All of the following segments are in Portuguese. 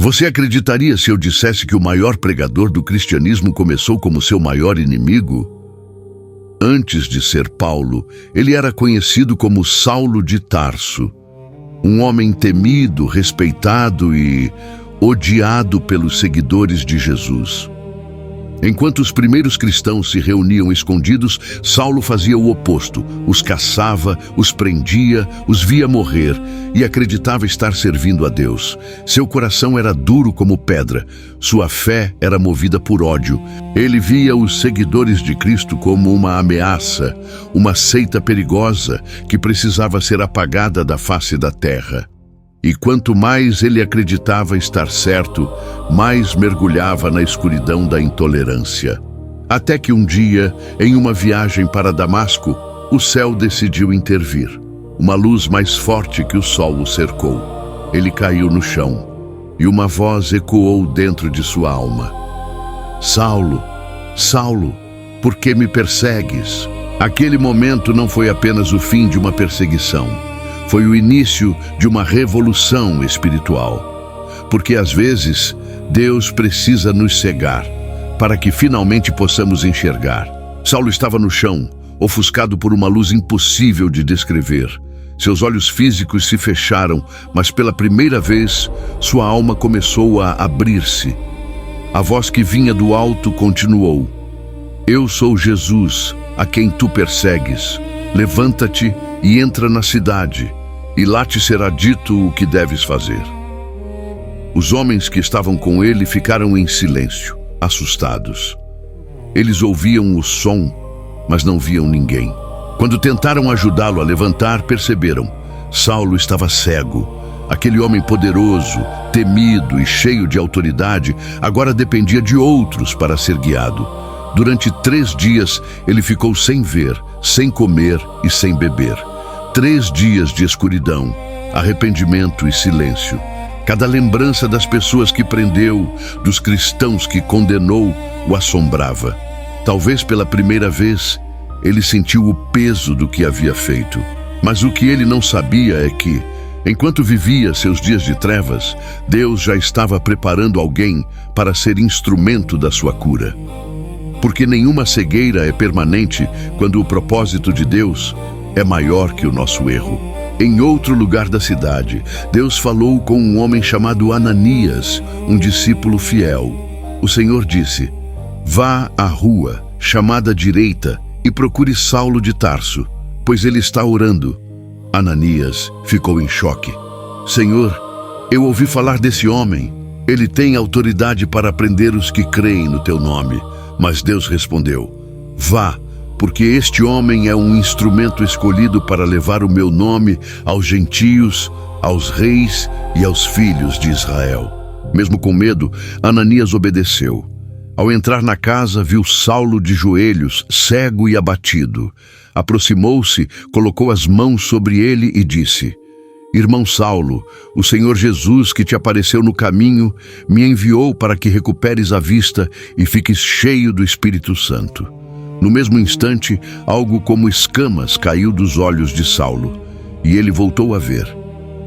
Você acreditaria se eu dissesse que o maior pregador do cristianismo começou como seu maior inimigo? Antes de ser Paulo, ele era conhecido como Saulo de Tarso, um homem temido, respeitado e odiado pelos seguidores de Jesus. Enquanto os primeiros cristãos se reuniam escondidos, Saulo fazia o oposto. Os caçava, os prendia, os via morrer e acreditava estar servindo a Deus. Seu coração era duro como pedra. Sua fé era movida por ódio. Ele via os seguidores de Cristo como uma ameaça, uma seita perigosa que precisava ser apagada da face da terra. E quanto mais ele acreditava estar certo, mais mergulhava na escuridão da intolerância. Até que um dia, em uma viagem para Damasco, o céu decidiu intervir. Uma luz mais forte que o sol o cercou. Ele caiu no chão, e uma voz ecoou dentro de sua alma. Saulo, Saulo, por que me persegues? Aquele momento não foi apenas o fim de uma perseguição. Foi o início de uma revolução espiritual. Porque às vezes, Deus precisa nos cegar para que finalmente possamos enxergar. Saulo estava no chão, ofuscado por uma luz impossível de descrever. Seus olhos físicos se fecharam, mas pela primeira vez, sua alma começou a abrir-se. A voz que vinha do alto continuou: Eu sou Jesus, a quem tu persegues. Levanta-te e entra na cidade, e lá te será dito o que deves fazer. Os homens que estavam com ele ficaram em silêncio, assustados. Eles ouviam o som, mas não viam ninguém. Quando tentaram ajudá-lo a levantar, perceberam: Saulo estava cego. Aquele homem poderoso, temido e cheio de autoridade, agora dependia de outros para ser guiado. Durante 3 dias, ele ficou sem ver, sem comer e sem beber. 3 dias de escuridão, arrependimento e silêncio. Cada lembrança das pessoas que prendeu, dos cristãos que condenou, o assombrava. Talvez pela primeira vez, ele sentiu o peso do que havia feito. Mas o que ele não sabia é que, enquanto vivia seus dias de trevas, Deus já estava preparando alguém para ser instrumento da sua cura. Porque nenhuma cegueira é permanente quando o propósito de Deus é maior que o nosso erro. Em outro lugar da cidade, Deus falou com um homem chamado Ananias, um discípulo fiel. O Senhor disse: Vá à rua, chamada direita, e procure Saulo de Tarso, pois ele está orando. Ananias ficou em choque. Senhor, eu ouvi falar desse homem. Ele tem autoridade para prender os que creem no teu nome. Mas Deus respondeu: Vá, porque este homem é um instrumento escolhido para levar o meu nome aos gentios, aos reis e aos filhos de Israel. Mesmo com medo, Ananias obedeceu. Ao entrar na casa, viu Saulo de joelhos, cego e abatido. Aproximou-se, colocou as mãos sobre ele e disse: Irmão Saulo, o Senhor Jesus, que te apareceu no caminho, me enviou para que recuperes a vista e fiques cheio do Espírito Santo. No mesmo instante, algo como escamas caiu dos olhos de Saulo, e ele voltou a ver.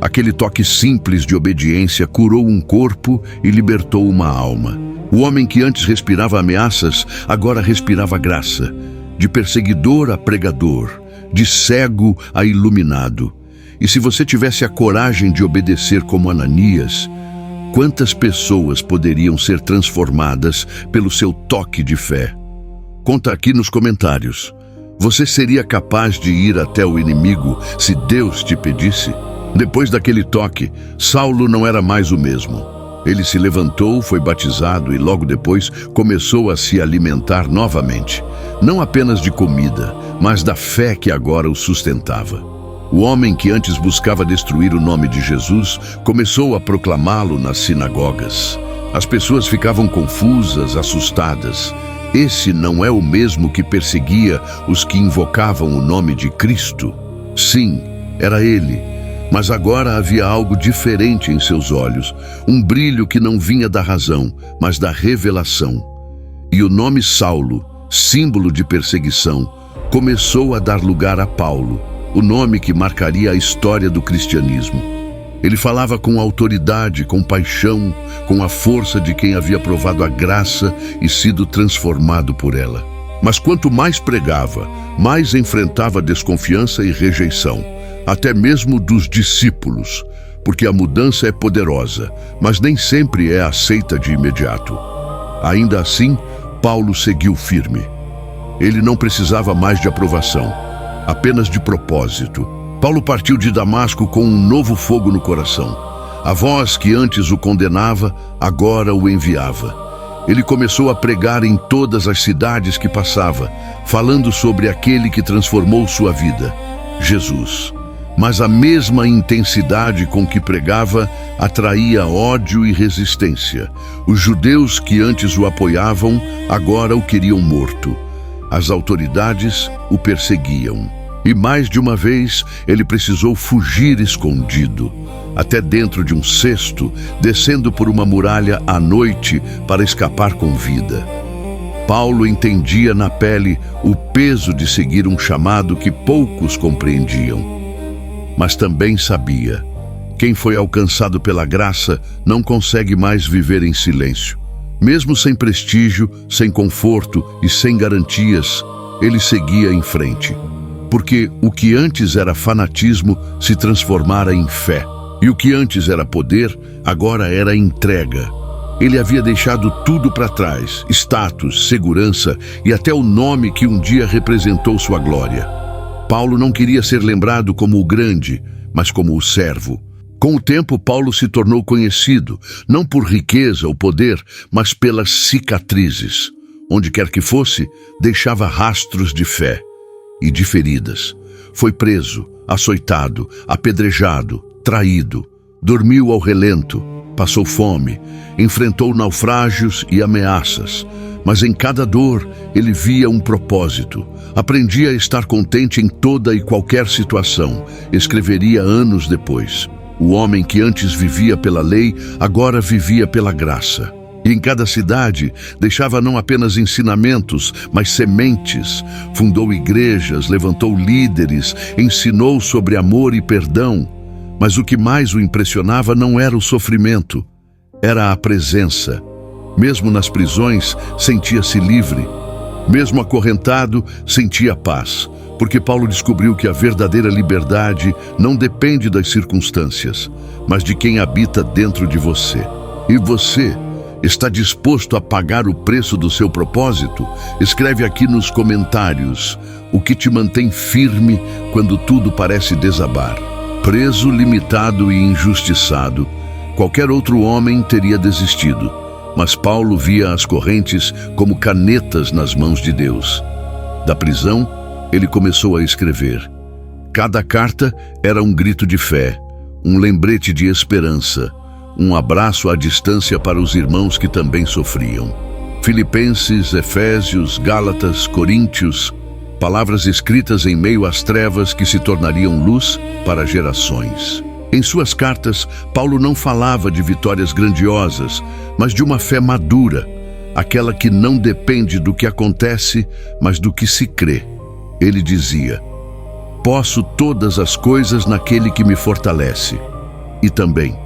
Aquele toque simples de obediência curou um corpo e libertou uma alma. O homem que antes respirava ameaças, agora respirava graça. De perseguidor a pregador, de cego a iluminado. E se você tivesse a coragem de obedecer como Ananias, quantas pessoas poderiam ser transformadas pelo seu toque de fé? Conta aqui nos comentários. Você seria capaz de ir até o inimigo se Deus te pedisse? Depois daquele toque, Saulo não era mais o mesmo. Ele se levantou, foi batizado e logo depois começou a se alimentar novamente. Não apenas de comida, mas da fé que agora o sustentava. O homem que antes buscava destruir o nome de Jesus começou a proclamá-lo nas sinagogas. As pessoas ficavam confusas, assustadas. Esse não é o mesmo que perseguia os que invocavam o nome de Cristo? Sim, era ele. Mas agora havia algo diferente em seus olhos, um brilho que não vinha da razão, mas da revelação. E o nome Saulo, símbolo de perseguição, começou a dar lugar a Paulo, o nome que marcaria a história do cristianismo. Ele falava com autoridade, com paixão, com a força de quem havia provado a graça e sido transformado por ela. Mas quanto mais pregava, mais enfrentava desconfiança e rejeição, até mesmo dos discípulos, porque a mudança é poderosa, mas nem sempre é aceita de imediato. Ainda assim, Paulo seguiu firme. Ele não precisava mais de aprovação, apenas de propósito. Paulo partiu de Damasco com um novo fogo no coração. A voz que antes o condenava, agora o enviava. Ele começou a pregar em todas as cidades que passava, falando sobre aquele que transformou sua vida, Jesus. Mas a mesma intensidade com que pregava atraía ódio e resistência. Os judeus que antes o apoiavam, agora o queriam morto. As autoridades o perseguiam. E mais de uma vez ele precisou fugir escondido, até dentro de um cesto, descendo por uma muralha à noite para escapar com vida. Paulo entendia na pele o peso de seguir um chamado que poucos compreendiam. Mas também sabia: quem foi alcançado pela graça não consegue mais viver em silêncio. Mesmo sem prestígio, sem conforto e sem garantias, ele seguia em frente. Porque o que antes era fanatismo se transformara em fé. E o que antes era poder, agora era entrega. Ele havia deixado tudo para trás: status, segurança e até o nome que um dia representou sua glória. Paulo não queria ser lembrado como o grande, mas como o servo. Com o tempo, Paulo se tornou conhecido, não por riqueza ou poder, mas pelas cicatrizes. Onde quer que fosse, deixava rastros de fé e de feridas. Foi preso, açoitado, apedrejado, traído, dormiu ao relento, passou fome, enfrentou naufrágios e ameaças. Mas em cada dor ele via um propósito. Aprendia a estar contente em toda e qualquer situação, escreveria anos depois. O homem que antes vivia pela lei, agora vivia pela graça. E em cada cidade deixava não apenas ensinamentos, mas sementes. Fundou igrejas, levantou líderes, ensinou sobre amor e perdão. Mas o que mais o impressionava não era o sofrimento, era a presença. Mesmo nas prisões, sentia-se livre. Mesmo acorrentado, sentia paz. Porque Paulo descobriu que a verdadeira liberdade não depende das circunstâncias, mas de quem habita dentro de você. E você está disposto a pagar o preço do seu propósito? Escreve aqui nos comentários o que te mantém firme quando tudo parece desabar. Preso, limitado e injustiçado, qualquer outro homem teria desistido, mas Paulo via as correntes como canetas nas mãos de Deus. Da prisão, ele começou a escrever. Cada carta era um grito de fé, um lembrete de esperança, um abraço à distância para os irmãos que também sofriam. Filipenses, Efésios, Gálatas, Coríntios, palavras escritas em meio às trevas que se tornariam luz para gerações. Em suas cartas, Paulo não falava de vitórias grandiosas, mas de uma fé madura, aquela que não depende do que acontece, mas do que se crê. Ele dizia: posso todas as coisas naquele que me fortalece. E também: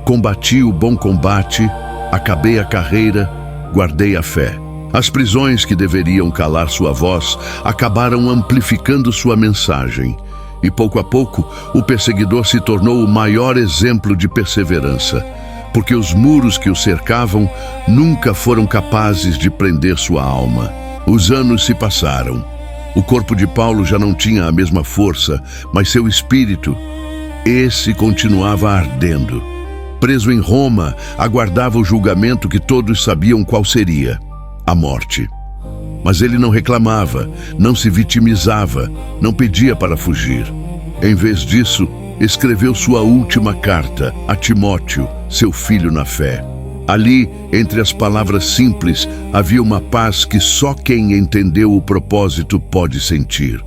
combati o bom combate, acabei a carreira, guardei a fé. As prisões que deveriam calar sua voz acabaram amplificando sua mensagem. E pouco a pouco, o perseguidor se tornou o maior exemplo de perseverança, porque os muros que o cercavam nunca foram capazes de prender sua alma. Os anos se passaram. O corpo de Paulo já não tinha a mesma força, mas seu espírito, esse continuava ardendo. Preso em Roma, aguardava o julgamento que todos sabiam qual seria: a morte. Mas ele não reclamava, não se vitimizava, não pedia para fugir. Em vez disso, escreveu sua última carta a Timóteo, seu filho na fé. Ali, entre as palavras simples, havia uma paz que só quem entendeu o propósito pode sentir.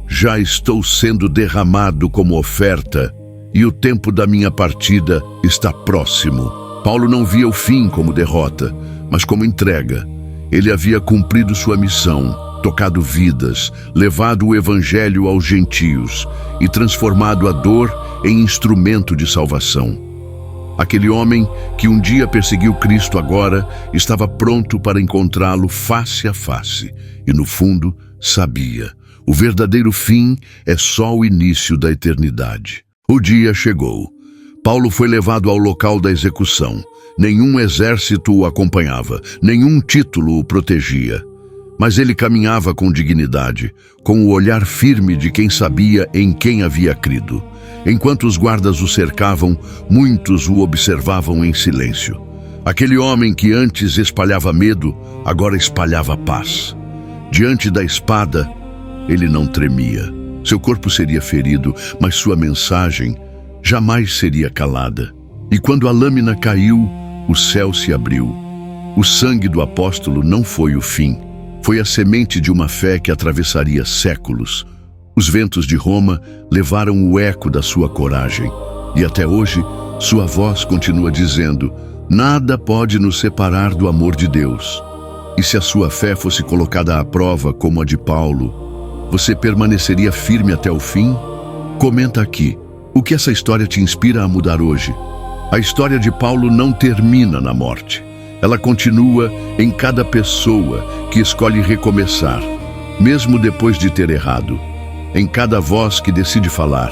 Já estou sendo derramado como oferta, e o tempo da minha partida está próximo. Paulo não via o fim como derrota, mas como entrega. Ele havia cumprido sua missão, tocado vidas, levado o evangelho aos gentios e transformado a dor em instrumento de salvação. Aquele homem que um dia perseguiu Cristo agora estava pronto para encontrá-lo face a face e, no fundo, sabia: o verdadeiro fim é só o início da eternidade. O dia chegou. Paulo foi levado ao local da execução. Nenhum exército o acompanhava, nenhum título o protegia. Mas ele caminhava com dignidade, com o olhar firme de quem sabia em quem havia crido. Enquanto os guardas o cercavam, muitos o observavam em silêncio. Aquele homem que antes espalhava medo, agora espalhava paz. Diante da espada, ele não tremia. Seu corpo seria ferido, mas sua mensagem jamais seria calada. E quando a lâmina caiu, o céu se abriu. O sangue do apóstolo não foi o fim. Foi a semente de uma fé que atravessaria séculos. Os ventos de Roma levaram o eco da sua coragem. E até hoje, sua voz continua dizendo: nada pode nos separar do amor de Deus. E se a sua fé fosse colocada à prova como a de Paulo, você permaneceria firme até o fim? Comenta aqui. O que essa história te inspira a mudar hoje? A história de Paulo não termina na morte. Ela continua em cada pessoa que escolhe recomeçar, mesmo depois de ter errado. Em cada voz que decide falar,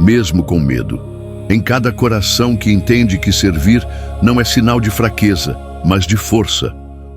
mesmo com medo. Em cada coração que entende que servir não é sinal de fraqueza, mas de força.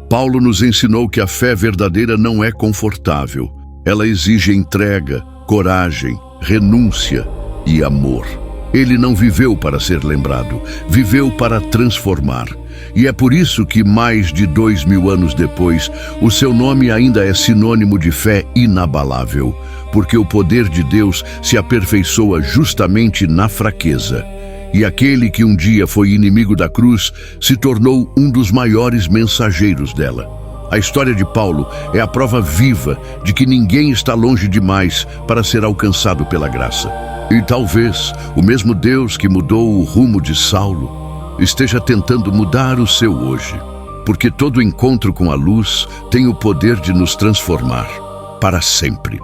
Paulo nos ensinou que a fé verdadeira não é confortável. Ela exige entrega, coragem, renúncia e amor. Ele não viveu para ser lembrado, viveu para transformar. E é por isso que, mais de 2000 anos depois, o seu nome ainda é sinônimo de fé inabalável, porque o poder de Deus se aperfeiçoa justamente na fraqueza. E aquele que um dia foi inimigo da cruz se tornou um dos maiores mensageiros dela. A história de Paulo é a prova viva de que ninguém está longe demais para ser alcançado pela graça. E talvez o mesmo Deus que mudou o rumo de Saulo esteja tentando mudar o seu hoje, porque todo encontro com a luz tem o poder de nos transformar para sempre.